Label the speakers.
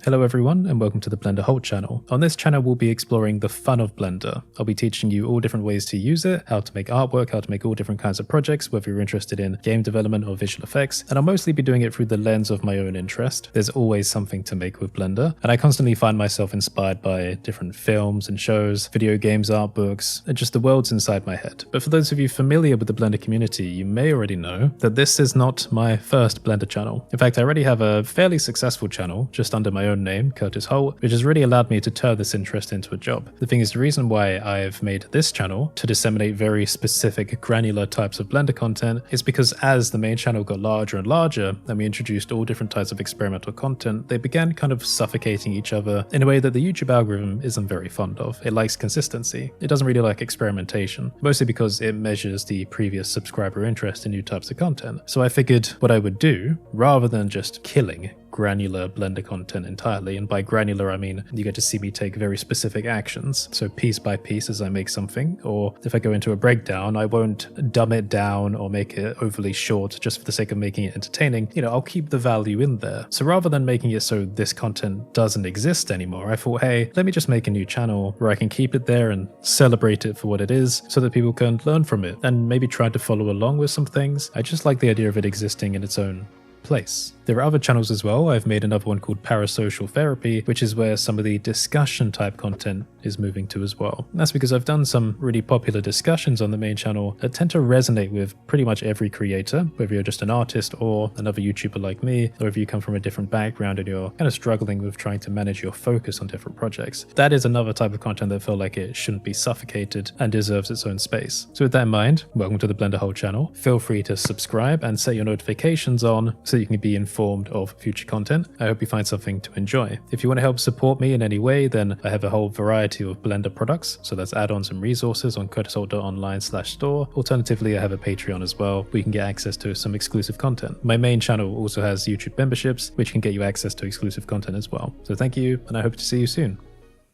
Speaker 1: Hello everyone and welcome to the Blender Holt channel. On this channel we'll be exploring the fun of Blender. I'll be teaching you all different ways to use it, how to make artwork, how to make all different kinds of projects, whether you're interested in game development or visual effects, and I'll mostly be doing it through the lens of my own interest. There's always something to make with Blender, and I constantly find myself inspired by different films and shows, video games, art books, and just the worlds inside my head. But for those of you familiar with the Blender community, you may already know that this is not my first Blender channel. In fact, I already have a fairly successful channel just under my own name, Curtis Holt, which has really allowed me to turn this interest into a job. The thing is, the reason why I've made this channel to disseminate very specific granular types of Blender content is because as the main channel got larger and larger and we introduced all different types of experimental content, they began kind of suffocating each other in a way that the YouTube algorithm isn't very fond of. It likes consistency. It doesn't really like experimentation, mostly because it measures the previous subscriber interest in new types of content. So I figured what I would do, rather than just killing granular Blender content entirely, and by granular I mean you get to see me take very specific actions, so piece by piece as I make something, or if I go into a breakdown I won't dumb it down or make it overly short just for the sake of making it entertaining. I'll keep the value in there. So rather than making it so this content doesn't exist anymore, I thought, hey, let me just make a new channel where I can keep it there and celebrate it for what it is so that people can learn from it and maybe try to follow along with some things. I just like the idea of it existing in its own place. There are other channels as well. I've made another one called Parasocial Therapy, which is where some of the discussion type content is moving to as well. And that's because I've done some really popular discussions on the main channel that tend to resonate with pretty much every creator, whether you're just an artist or another YouTuber like me, or if you come from a different background and you're kind of struggling with trying to manage your focus on different projects. That is another type of content that felt like it shouldn't be suffocated and deserves its own space. So with that in mind, welcome to the Blender Holt channel. Feel free to subscribe and set your notifications on so you can be informed of future content. I hope you find something to enjoy. If you want to help support me in any way, then I have a whole variety of Blender products, so that's add-ons and resources on curtisholt.online/store. Alternatively, I have a Patreon as well, where you can get access to some exclusive content. My main channel also has YouTube memberships, which can get you access to exclusive content as well. So thank you, and I hope to see you soon.